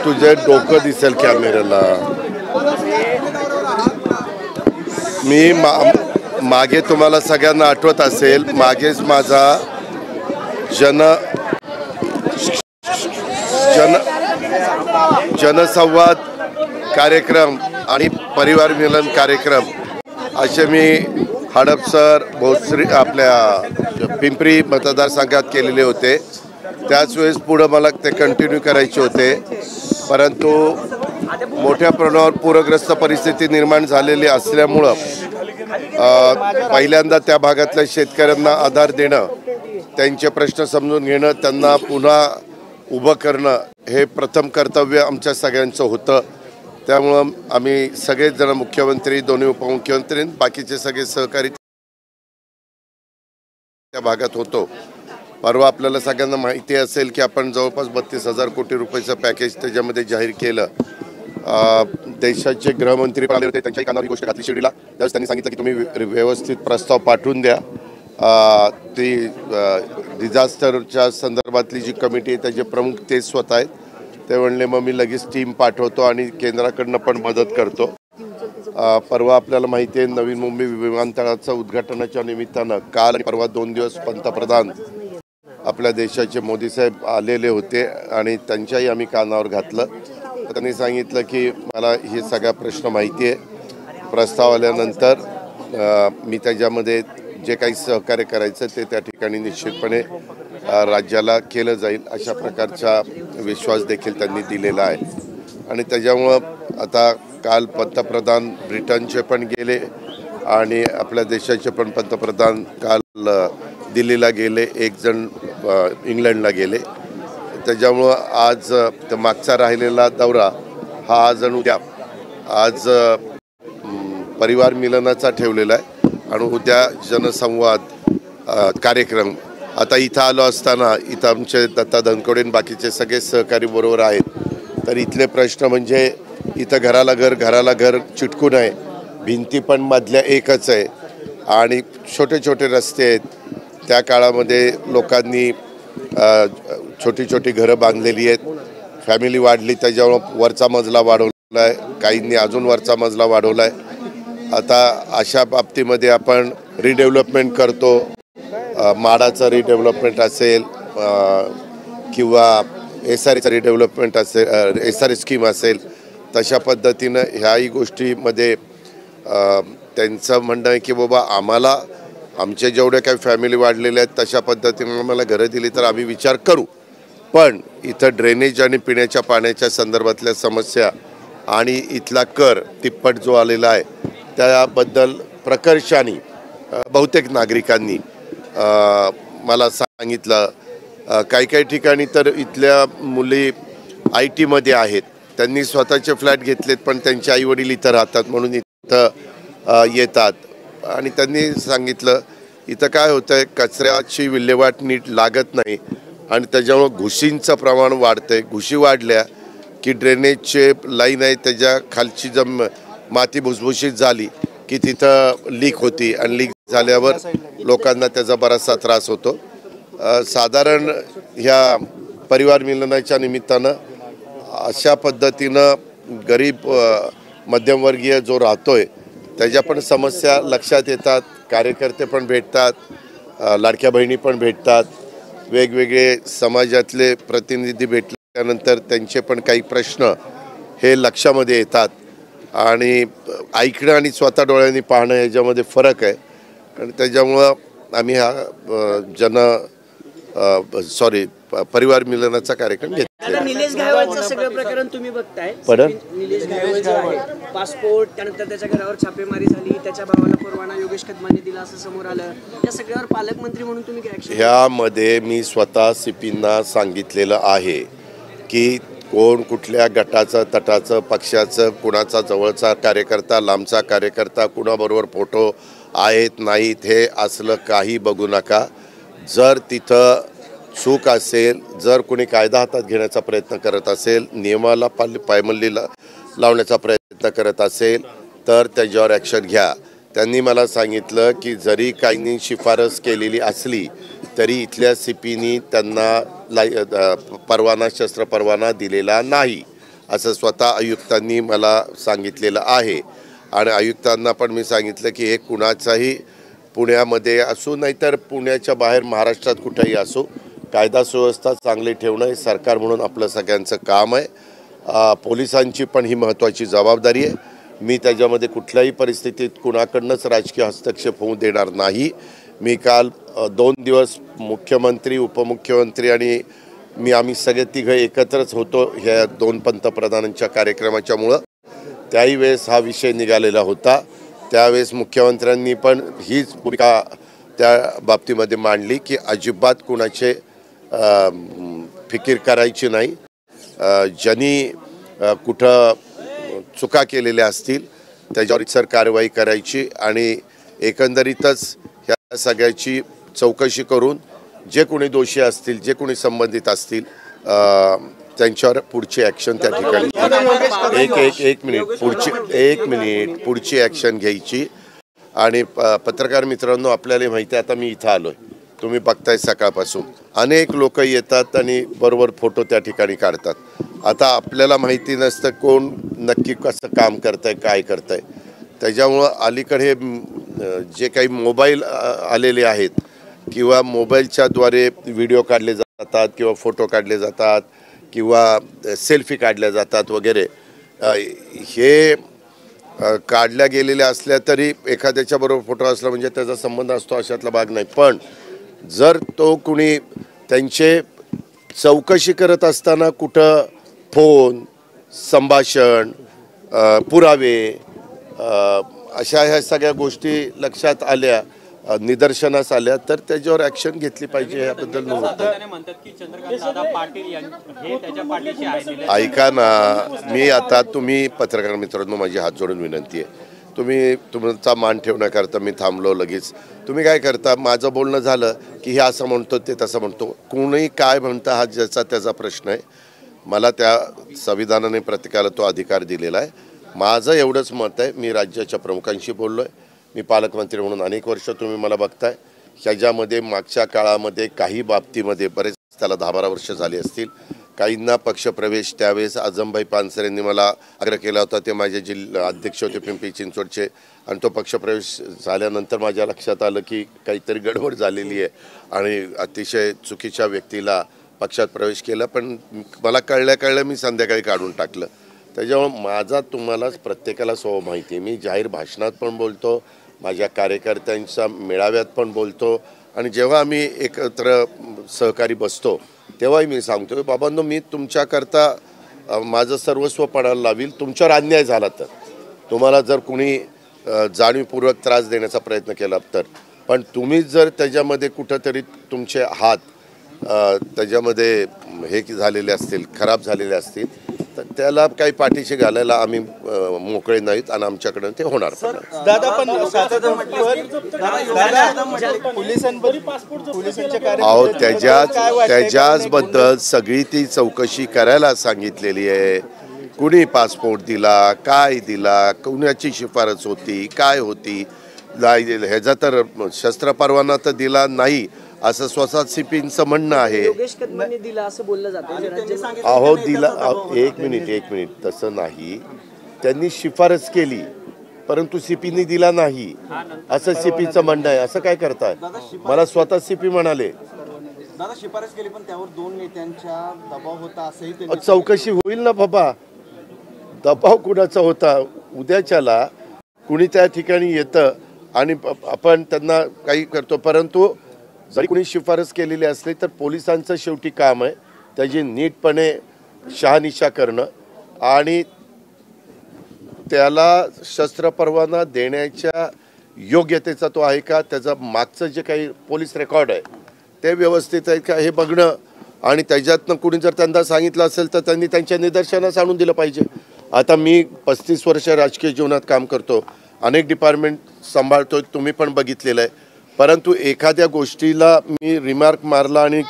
तुझे डोकं दिसेल कॅमेऱ्याला। मी मागे तुम्हाला सगळ्यांना आठवत असेल, मागेच माझा जनसंवाद कार्यक्रम आणि परिवार मिलन कार्यक्रम असे मी हडपसर भोसरी आपल्या पिंपरी मतदारसंघात केलेले होते। त्याच वेळेस पुढे मला ते कंटिन्यू करायचे होते, परंतु मोठ्या प्रमाणावर पूरग्रस्त परिस्थिती निर्माण झालेली असल्यामुळं पहिल्यांदा त्या भागातल्या शेतकऱ्यांना आधार देणं, त्यांचे प्रश्न समजून घेणं, त्यांना पुन्हा उभं करणं हे प्रथम कर्तव्य आमच्या सगळ्यांचं होतं। त्यामुळं आम्ही सगळेच जण, मुख्यमंत्री, दोन्ही उपमुख्यमंत्री, बाकीचे सगळे सहकारी त्या भागात होतो। परवा आपल्याला सगळ्यांना माहिती असेल की आपण जवळपास 32,000 कोटी रुपयाचं पॅकेज त्याच्यामध्ये जाहीर केलं। देशाचे गृहमंत्री पण आले होते, त्यांच्याही कानावर ही गोष्ट घातली शिर्डीला। त्यावेळेस त्यांनी सांगितलं की तुम्ही व्यवस्थित प्रस्ताव पाठवून द्या। ती डिझास्टरच्या संदर्भातली जी कमिटी आहे त्याचे प्रमुख ते स्वतः आहेत। ते म्हणले मग मी लगेच टीम पाठवतो आणि केंद्राकडनं पण मदत करतो। परवा आपल्याला माहिती आहे, नवीन मुंबई विमानतळाचं उद्घाटनाच्या निमित्तानं काल आणि परवा 2 दिवस पंतप्रधान आपल्या देशाचे मोदी साहेब आलेले होते आणि त्यांच्याही आम्ही कानावर घातलं। त्यांनी सांगितलं की मला हे सगळा प्रश्न माहिती आहे, प्रस्ताव आल्यानंतर मी त्याच्यामध्ये जे काही सहकार्य करायचं ते त्या ठिकाणी निश्चितपणे राज्याला केलं जाईल, अशा प्रकारचा विश्वास देखील त्यांनी दिलेला आहे। आणि त्याच्यामुळं आता काल पंतप्रधान ब्रिटनचे पण गेले आणि आपल्या देशाचे पण पंतप्रधान काल दिल्लीला गेले, एक जण इंग्लंडला गेले। त्याच्यामुळं आज मागचा राहिलेला दौरा हा आज आणि उद्या, आज परिवार मिलनाचा ठेवलेला आहे आणि उद्या जनसंवाद कार्यक्रम। आता इथं आलो असताना इथं आमचे दत्ता धनकोडे बाकीचे सगळे सहकारी बरोबर आहेत। तर इथले प्रश्न म्हणजे इथं घराला घर चिटकून आहे, भिंती पण मधल्या एकच आहे आणि छोटे छोटे रस्ते आहेत। त्या काळामध्ये लोकांनी छोटी छोटी घरं बांधलेली आहेत, फॅमिली वाढली, त्याच्यामुळं वरचा मजला वाढवला आहे, काहींनी अजून वरचा मजला वाढवला आहे। आता अशा बाबतीमध्ये आपण रिडेव्हलपमेंट करतो, माडाचं रिडेव्हलपमेंट असेल किंवा SRA रिडेव्हलपमेंट असेल, SRA स्कीम असेल, तशा पद्धतीनं ह्याही गोष्टीमध्ये त्यांचं म्हणणं आहे की बाबा आम्हाला आमचे जेवढे काही फॅमिली वाढलेले आहेत तशा पद्धतीनं आम्हाला घरं दिली तर आम्ही विचार करू। पण इथं ड्रेनेज आणि पिण्याच्या पाण्याच्या संदर्भातल्या समस्या आणि इथला कर तिप्पट जो आलेला आहे त्याबद्दल प्रकर्षाने बहुतेक नागरिकांनी मला सांगितलं। काही ठिकाणी तर इथल्या मुली IT मध्ये आहेत, त्यांनी स्वतःचे फ्लॅट घेतलेत पण त्यांचे आईवडील इथं राहतात म्हणून इथं येतात। आणि त्यांनी सांगितलं इथं काय होतं आहे, कचऱ्याची विल्हेवाट नीट लागत नाही आणि त्याच्यामुळं घुशींचं प्रमाण वाढतं आहे। घुशी वाढल्या की ड्रेनेजचे लाईन आहे त्याच्या खालची माती भुसभुशीत झाली की तिथं लीक होती आणि लीक झाल्यावर लोकांना त्याचा बराचसा त्रास होतो। साधारण ह्या परिवार मिलनाच्या निमित्तानं अशा पद्धतीनं गरीब मध्यमवर्गीय जो राहतोय त्याच्या पण समस्या लक्षात येतात, कार्यकर्ते पण भेटतात, लाडक्या बहिणी पण भेटतात, वेगवेगळे समाजातले प्रतिनिधी भेटल्यानंतर त्यांचे पण काही प्रश्न हे लक्षामध्ये येतात आणि ऐकणं आणि स्वतः डोळ्यांनी पाहणं याच्यामध्ये फरक आहे। आणि त्याच्यामुळं आम्ही हा परिवार मिलनाचा कार्यक्रम घेतला। निलेश घायवळचं सगळं प्रकरण तुम्ही बघताय, निलेश घायवळ जे आहे पासपोर्ट, त्यानंतर त्याच्या घरावर छापेमारी झाली, त्याच्या भावाला परवाना योगेश कदमांनी दिला असं समोर आलं, या सगळ्यावर पालकमंत्री म्हणून तुम्ही काय ऍक्शन? ह्यामध्ये मी स्वतः CPंना सांगितलेलं आहे की कोण कुठल्या गटाचं, तटाचं, पक्षाचं, कुणाचा जवळचा कार्यकर्ता, लांबचा कार्यकर्ता, कुणाबरोबर फोटो आहेत नाहीत हे असलं काही बघू नका। जर तिथं चूक असेल, जर कोणी कायदा हातात घेण्याचा प्रयत्न करत असेल, नियमाला पायमल्ली लावण्याचा प्रयत्न करत असेल तर त्याच्यावर ॲक्शन घ्या। त्यांनी मला सांगितलं की जरी काहींनी शिफारस केलेली असली तरी इथल्या CPनी त्यांना परवाना, शस्त्र परवाना दिलेला नाही असं स्वतः आयुक्तांनी मला सांगितलेलं आहे. आणि आयुक्तांना पण मी सांगितलं की हे कुणाचाही पुण्यामध्ये असो नाहीतर पुण्याच्या बाहेर महाराष्ट्रात कुठेही असो, कायदा सुव्यवस्था चांगली ठेवणं हे सरकार म्हणून आपलं सगळ्यांचं काम आहे. पोलिसांची पण ही महत्त्वाची जबाबदारी आहे. मी त्याच्यामध्ये कुठल्याही परिस्थितीत कुणाकडनंच राजकीय हस्तक्षेप होऊ देणार नाही. मी काल 2 दिवस मुख्यमंत्री, उपमुख्यमंत्री आणि आम्ही सगळे तिघं एकत्रच होतो ह्या 2 पंतप्रधानांच्या कार्यक्रमाच्यामुळं. त्याही वेळेस हा विषय निघालेला होता. त्यावेळेस मुख्यमंत्र्यांनी पण हीच भूमिका त्या बाबतीमध्ये मांडली की अजिबात कुणाचे फिकीर करायची नाही. ज्यांनी कुठं चुका केलेल्या असतील त्याच्यावर इतर कारवाई करायची आणि एकंदरीतच ह्या सगळ्याची चौकशी करून जे कोणी दोषी असतील, जे कोणी संबंधित असतील त्यांच्यावर पुढची ॲक्शन त्या ठिकाणी एक मिनिट पुढची ॲक्शन घ्यायची. आणि पत्रकार मित्रांनो, आपल्याला माहिती आहे, आता मी इथं आलोय, तुम्ही बघताय सकाळपासून अनेक लोक येतात आणि बरोबर फोटो त्या ठिकाणी काढतात. आता आपल्याला माहिती नसतं कोण नक्की कसं काम करतंय, काय करतंय. त्याच्यामुळं अलीकडे जे काही मोबाईल आलेले आहेत किंवा मोबाईलच्याद्वारे व्हिडिओ काढले जातात किंवा फोटो काढले जातात किंवा सेल्फी काढल्या जातात वगैरे, हे काढल्या गेलेल्या असल्या तरी एखाद्याच्या बरोबर फोटो असला म्हणजे त्याचा संबंध असतो अशातला भाग नाही. पण जर तो कुणी त्यांचे चौकशी करत असताना कुठं फोन, संभाषण, पुरावे अशा ह्या सगळ्या गोष्टी लक्षात आल्या, निदर्शनास आल्या, तर त्याच्यावर ॲक्शन घेतली पाहिजे याबद्दल ऐका ना. मी आता, तुम्ही पत्रकार मित्रांनो, माझी हात जोडून विनंती आहे, तुम्ही तुमचा मान ठेवण्याकरता मी थांबलो. लगेच तुम्ही काय करता, माझं बोलणं झालं की हे असं म्हणतो ते तसं म्हणतो. कोणी काय म्हणतं हा ज्याचा त्याचा प्रश्न आहे. मला त्या संविधानाने प्रत्येकाला तो अधिकार दिलेला आहे. माझं एवढंच मत आहे, मी राज्याच्या प्रमुखांशी बोललो आहे. मी पालकमंत्री म्हणून अनेक वर्ष तुम्ही मला बघताय. ह्याच्यामध्ये मागच्या काळामध्ये काही बाबतीमध्ये बरेच, त्याला 10-12 वर्ष झाली असतील, काहींना पक्षप्रवेश त्यावेळेस आजमभाई पानसरेंनी मला आग्रह केला होता. ते माझे जिल्हा अध्यक्ष होते पिंपरी चिंचवडचे. आणि तो पक्षप्रवेश झाल्यानंतर माझ्या लक्षात आलं की काहीतरी गडबड झालेली आहे आणि अतिशय चुकीच्या व्यक्तीला पक्षात प्रवेश केला. पण मला कळल्या मी संध्याकाळी काढून टाकलं. त्याच्यामुळं माझा तुम्हालाच प्रत्येकाला स्वभाव माहिती आहे. मी जाहीर भाषणात पण बोलतो, माझ्या कार्यकर्त्यांच्या मेळाव्यात पण बोलतो आणि जेव्हा आम्ही एकत्र सहकारी बसतो तेव्हाही मी सांगतो, बाबांनो, मी तुमच्याकरता माझं सर्वस्व पणाला लावील. तुमच्यावर अन्याय झाला तर, तुम्हाला जर कुणी जाणीवपूर्वक त्रास देण्याचा प्रयत्न केला तर, पण तुम्ही जर त्याच्यामध्ये कुठंतरी तुमचे हात त्याच्यामध्ये हे झालेले असतील, खराब झालेले असतील, तर त्याला काही पाठीशी घालायला आम्ही मोकळे नाहीत आणि आमच्याकडे ते होणार. अहो, त्याच्याच बद्दल सगळी ती चौकशी करायला सांगितलेली आहे. कुणी पासपोर्ट दिला, काय दिला, कुणाची शिफारस होती, काय होती, ह्याचा तर शस्त्र परवाना तर दिला नाही असं स्वतः सीपींचं म्हणणं आहे. योगेश कदमांनी दिला असं बोललं जातं. अहो, दिला, एक मिनिट, तसं नाही. त्यांनी शिफारस केली परंतु सीपीनी दिला नाही असं सीपीचं म्हणणं आहे. असं काय करताय? मला स्वतः सीपी म्हणाले दादा शिफारस केली पण त्यावर 2 नेत्यांचा दबाव होता असंही. चौकशी होईल ना बाबा. दबाव कुणाचा होता? उद्याच्याला कुणी त्या ठिकाणी येतं आणि आपण त्यांना काही करतो. परंतु जरी कोणी शिफारस केलेली असली तर पोलिसांचं शेवटी काम आहे त्याची नीटपणे शहानिशा करणं आणि त्याला शस्त्र परवाना देण्याच्या योग्यतेचा तो आहे का, त्याचं मागचं जे काही पोलीस रेकॉर्ड आहे ते व्यवस्थित आहे का हे बघणं. आणि त्याच्यातनं कुणी जर त्यांना सांगितलं असेल तर त्यांनी त्यांच्या निदर्शनास आणून दिलं पाहिजे. आता मी 35 वर्ष राजकीय जीवनात काम करतो, अनेक डिपार्टमेंट सांभाळतो, तुम्ही पण बघितलेलं आहे. परंतु एखाद्या गोष्टीला मी रिमार्क मारला आणि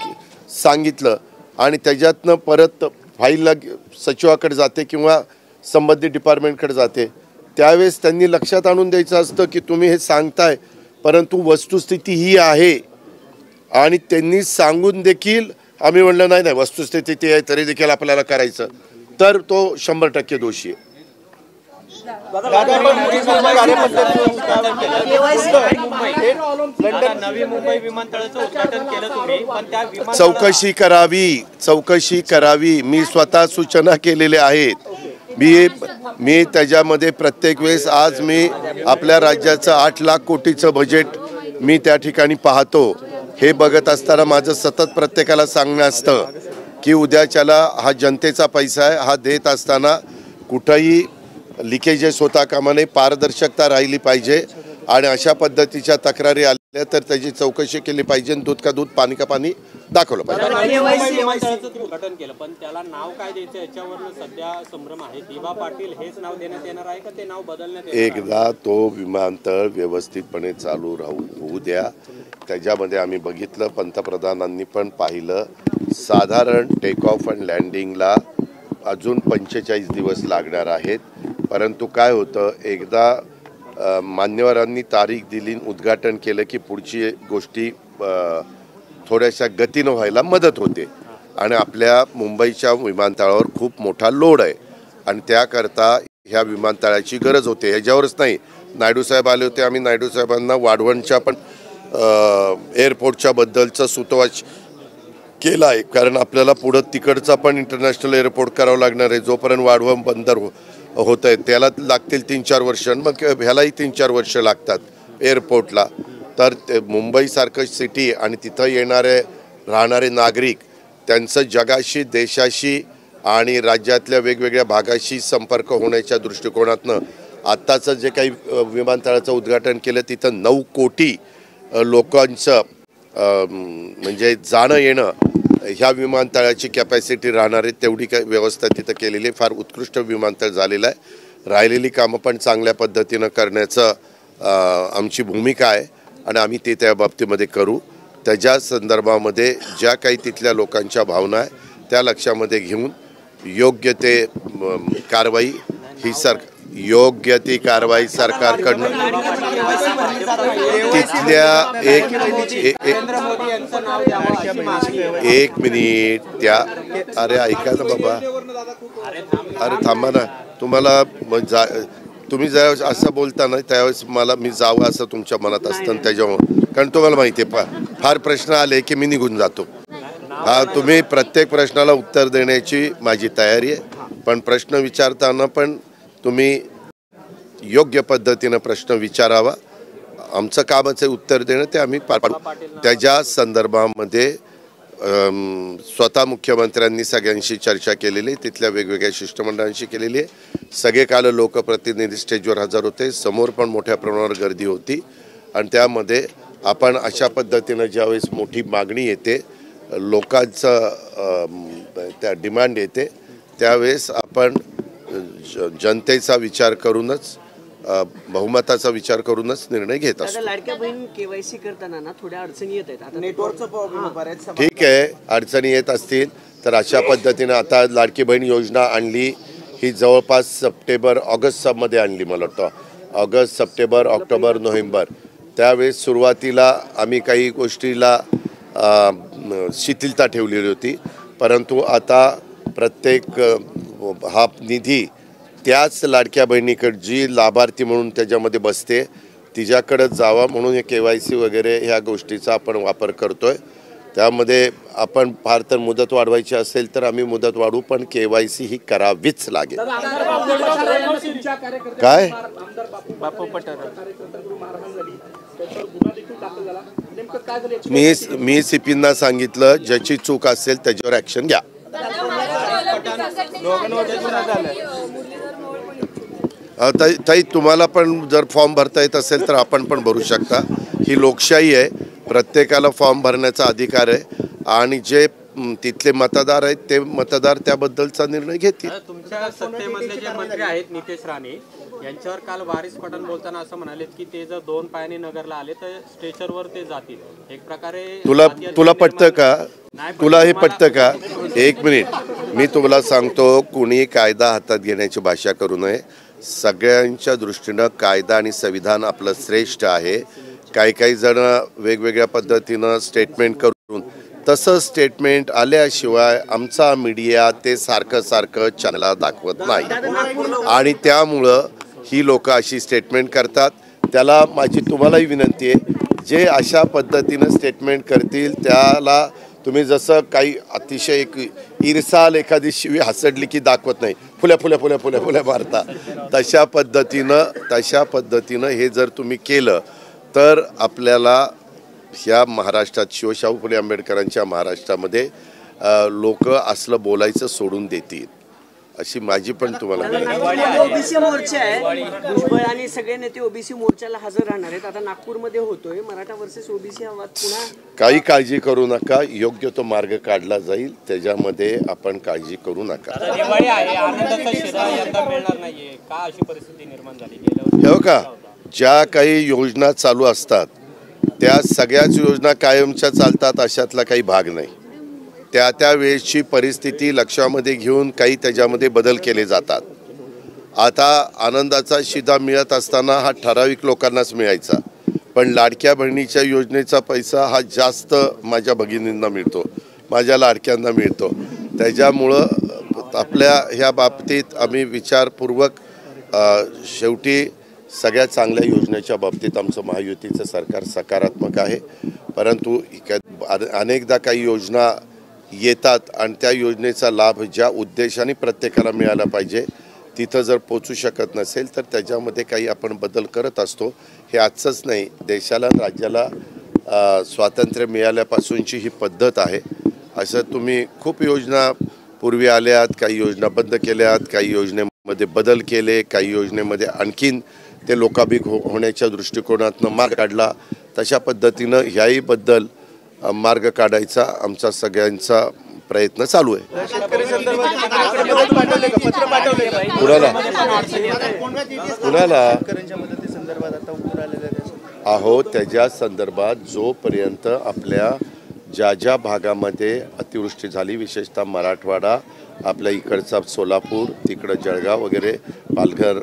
सांगितलं आणि त्याच्यातनं परत फाईलला सचिवाकडे जाते किंवा संबंधित डिपार्टमेंटकडे जाते, त्यावेळेस त्यांनी लक्षात आणून द्यायचं असतं की तुम्ही हे सांगताय परंतु वस्तुस्थिती ही आहे. आणि त्यांनी सांगून देखील आम्ही म्हणलं नाही वस्तुस्थिती ती आहे तरी देखील आपल्याला करायचं. तर तो 100% दोषी आहे. नवी मुंबई विमानतळाचं उद्घाटन केलं तुम्ही, पण त्या चौकशी करावी. मी स्वतः सूचना केलेल्या आहेत. मी त्याच्यामध्ये प्रत्येक वेळेस आज मी आपल्या राज्याचं 8 लाख कोटीचं बजेट मी त्या ठिकाणी पाहतो. हे बघत असताना माझं सतत प्रत्येकाला सांगणं असतं की उद्याच्याला हा जनतेचा पैसा आहे. हा देत असताना कुठंही लिकेजेस होता कामा नये, पारदर्शकता राहिली पाहिजे आणि अशा पद्धतीच्या तक्रारी आल्या तर त्याची चौकशी केली पाहिजे. दूध का दूध, पाणी का पाणी दाखवलं पाहिजे. विमानतळाचं उद्घाटन केलं, पण त्याला नाव काय द्यायचं याच्यावर सध्या संभ्रम आहे. दिवा पाटील हेच नाव देण्यात येणार आहे का ते नाव बदलण्यात येणार आहे? एकदा तो विमानतळ व्यवस्थितपणे चालू होऊ द्या. त्याच्यामध्ये आम्ही बघितलं, पंतप्रधानांनी पण पाहिलं, साधारण टेक ऑफ अँड लँडिंगला अजून 45 दिवस लागणार आहेत. परंतु काय होतं, एकदा मान्यवरांनी तारीख दिली, उद्घाटन केलं की पुढची गोष्टी थोड्याशा गतीनं व्हायला मदत होते. आणि आपल्या मुंबईच्या विमानतळावर खूप मोठा लोड आहे आणि त्याकरता ह्या विमानतळाची गरज होते. ह्याच्यावरच नाही, नायडू साहेब आले होते. आम्ही नायडू साहेबांना वाढवणच्या पण एअरपोर्टच्या बद्दलचं सूतोवाच केला आहे, कारण आपल्याला पुढं तिकडचा पण इंटरनॅशनल एअरपोर्ट करावं लागणार आहे. जोपर्यंत वाढवण बंदर होत आहे त्याला लागतील 3-4 वर्ष, मग ह्यालाही 3-4 वर्ष लागतात एअरपोर्टला. तर मुंबईसारखं सिटी आणि तिथं राहणारे नागरिक, त्यांचं जगाशी, देशाशी आणि राज्यातल्या वेगवेगळ्या भागाशी संपर्क होण्याच्या दृष्टिकोनातनं आत्ताचं जे काही विमानतळाचं उद्घाटन केलं तिथं 9 कोटी लोकांचं म्हणजे जाणं येणं ह्या विमानतळाची कॅपॅसिटी राहणार आहे. तेवढी काय व्यवस्था तिथं केलेली आहे. फार उत्कृष्ट विमानतळ झालेलं आहे. राहिलेली कामं पण चांगल्या पद्धतीनं करण्याचं आमची भूमिका आहे आणि आम्ही ते त्या बाबतीमध्ये करू. त्याच्या संदर्भामध्ये ज्या काही तिथल्या लोकांच्या भावना आहे त्या लक्षामध्ये घेऊन योग्य ते कारवाई योग्य ती कारवाई सरकारकडनं तिथल्या एक मिनिट त्या अरे ऐका ना बाबा, अरे थांबा ना. तुम्ही ज्यावेळेस असं बोलता ना त्यावेळेस मी जावं असं तुमच्या मनात असतं त्याच्यामुळे, कारण तुम्हाला माहिती आहे फार प्रश्न आले की मी निघून जातो. हा, तुम्ही प्रत्येक प्रश्नाला उत्तर देण्याची माझी तयारी आहे, पण प्रश्न विचारताना पण तुम्ही योग्य पद्धतीनं प्रश्न विचारावा. आमचं कामाचं उत्तर देणं ते आम्ही पार पाडू. त्याच्या संदर्भामध्ये स्वतः मुख्यमंत्र्यांनी सगळ्यांशी चर्चा केलेली, तिथल्या वेगवेगळ्या शिष्टमंडळांशी केलेली आहे. सगळे काल लोकप्रतिनिधी स्टेजवर हजर होते. समोर पण मोठ्या प्रमाणावर गर्दी होती आणि त्यामध्ये आपण अशा पद्धतीनं ज्यावेळेस मोठी मागणी येते, लोकांचं त्या डिमांड येते, त्यावेळेस आपण जनतेचा विचार करूनच, बहुमताचा विचार करूनच निर्णय घेत असतो. लाडक्या बहीण केवायसी करताना ना थोड्या अडचणी येत आहेत. नेटवर्कचा प्रॉब्लेम बऱ्याच. ठीक आहे, अडचणी येत असतील तर अशा पद्धतीनं आता लाडकी बहीण योजना आणली, ही जवळपास ऑगस्टमध्ये आणली. मला वाटतं ऑगस्ट, सप्टेंबर, ऑक्टोबर, नोव्हेंबर, त्यावेळेस सुरुवातीला आम्ही काही गोष्टीला शिथिलता ठेवलेली होती. परंतु आता प्रत्येक हा निधी त्याच लाडक्या बहिणीकडे जी लाभार्थी म्हणून त्याच्यामध्ये बसते तिच्याकडे जावा म्हणून हे KYC वगैरे ह्या गोष्टीचा आपण वापर करतोय. त्यामध्ये आपण फार तर मुदत वाढवायची असेल तर आम्ही मुदत वाढवू, पण KYC ही करावीच लागेल. काय मी CPंना सांगितलं, ज्याची चूक असेल त्याच्यावर ऍक्शन घ्या. ताई, तुम्हाला पण जर फॉर्म भरता येत असेल तर आपण पण भरू शकता. ही लोकशाही आहे, प्रत्येकाला फॉर्म भरण्याचा अधिकार आहे आणि जे तिथले मतदार आहेत ते मतदार त्याबद्दलचा निर्णय घेतील. तुमच्या सत्तेमधले जे मंत्री आहेत नितेश राणे यांच्यावर काल वारिस पठाण बोलताना असं म्हणाले की ते जर 2 पायाने नगरला आले तर स्ट्रेचरवर ते जातील. एक प्रकारे तुला पटतं का? तुला हे पटतं का? एक मिनिट, मी तुम्हाला सांगतो, कुणी कायदा हातात घेण्याची भाषा करू नये. सगळ्यांच्या दृष्टीनं कायदा आणि संविधान आपलं श्रेष्ठ आहे. काही जण वेगवेगळ्या पद्धतीनं स्टेटमेंट करून तसं स्टेटमेंट आल्याशिवाय आमचा मीडिया ते सारखं चॅनलला दाखवत नाही आणि त्यामुळं ही लोक अशी स्टेटमेंट करतात. त्याला माझी तुम्हालाही विनंती आहे, जे अशा पद्धतीनं स्टेटमेंट करतील त्याला तुम्ही जसं काही अतिशय एक ईर्षाल एखादी शिवी हसडली की दाखवत नाही, फुल्या मारता, तशा पद्धतीनं हे जर तुम्ही केलं तर आपल्याला ह्या महाराष्ट्रात शिवशाहू फुले आंबेडकरांच्या महाराष्ट्रामध्ये लोक असलं बोलायचं सोडून देतील अशी माझी पण तुम्हाला ओबीसी मोर्चा आहे. भुजबळ आणि सगळे नेते ओबीसी मोर्चाला हजर राहणार आहेत. आता नागपूरमध्ये होतोय मराठा वर्सेस ओबीसी हा वाद पुन्हा. काही काळजी करू नका, योग्य तो मार्ग काढला जाईल, त्याच्यामध्ये आपण काळजी करू नका. दिवाळी आहे, आनंदाचा शिरा यंदा मिळणार नाहीये का, अशी परिस्थिती निर्माण झाली. हो का, ज्या काही योजना चालू असतात त्या सगळ्याच योजना कायमच्या चालतात अशातला काही भाग नाही. त्या वेळेची परिस्थिती लक्षामध्ये घेऊन काही त्याच्यामध्ये बदल केले जातात. आता आनंदाचा शिधा मिळत असताना हा ठराविक लोकांनाच मिळायचा, पण लाडक्या बहिणीच्या योजनेचा पैसा हा जास्त माझ्या भगिनींना मिळतो, माझ्या लाडक्यांना मिळतो. त्याच्यामुळं आपल्या ह्या बाबतीत आम्ही विचारपूर्वक शेवटी सगळ्या चांगल्या योजनेच्या बाबतीत आमचं महायुतीचं सरकार सकारात्मक आहे. परंतु अनेकदा काही योजना येतात आणि त्या योजनेचा लाभ ज्या उद्देशाने प्रत्येकाला मिळाला पाहिजे तिथं जर पोचू शकत नसेल तर त्याच्यामध्ये काही आपण बदल करत असतो. हे आजचंच नाही, देशाला राज्याला स्वातंत्र्य मिळाल्यापासूनची ही पद्धत आहे. असं तुम्ही खूप योजना पूर्वी आल्यात, काही योजना बंद केल्यात, काही योजनेमध्ये बदल केले, काही योजनेमध्ये आणखीन ते लोकाभिमुख होण्याच्या दृष्टिकोनातनं मार्ग काढला. तशा पद्धतीनं ह्याहीबद्दल मार्ग काढायचा आमचा सगळ्यांचा प्रयत्न चालू आहे. कुणाला अहो त्याच्या संदर्भात जोपर्यंत आपल्या ज्या भागामध्ये अतिवृष्टी झाली, विशेषतः मराठवाडा, आपल्या इकडचा सोलापूर, तिकडं जळगाव वगैरे, पालघर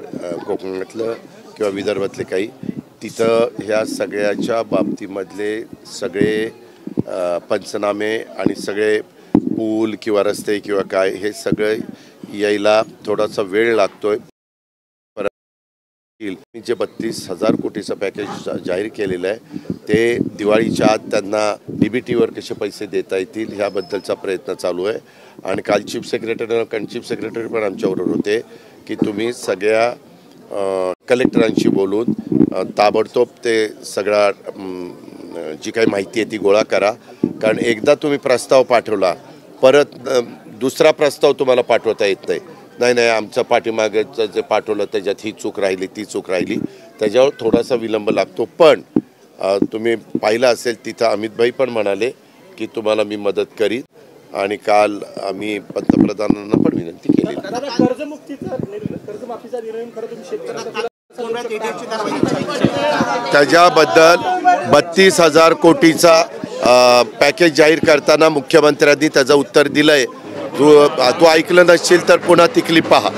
कोकणातलं किंवा विदर्भातले काही, तिथं ह्या सगळ्याच्या बाबतीमधले सगळे पंचनामे आणि सगळे पूल किंवा रस्ते किंवा काय हे सगळे यायला थोडासा वेळ लागतोय. जे 32,000 कोटीचं पॅकेज जाहीर केलेलं आहे ते दिवाळीच्या आत त्यांना DBTवर कसे पैसे देता येतील ह्याबद्दलचा प्रयत्न चालू आहे. आणि काल चीफ सेक्रेटरी पण आमच्याबरोबर होते की तुम्ही सगळ्या कलेक्टरांशी बोलून ताबडतोब ते सगळा जी काही माहिती आहे ती गोळा करा. कारण एकदा तुम्ही प्रस्ताव पाठवला, परत दुसरा प्रस्ताव तुम्हाला पाठवता येत नाही आमचं पाठीमागचं जे पाठवलं त्याच्यात ही चूक राहिली, ती चूक राहिली, त्याच्यावर थोडासा विलंब लागतो. पण तुम्ही पाहिलं असेल तिथं अमितभाई पण म्हणाले की तुम्हाला मी मदत करीन आणि काल आम्ही पंतप्रधानांना पण विनंती केली. त्याच्याबद्दल 32,000 कोटीचा पॅकेज जाहीर करताना मुख्यमंत्र्यांनी त्याचं उत्तर दिलंय. तू ऐकलं नसशील तर पुन्हा ती क्लिप पहा.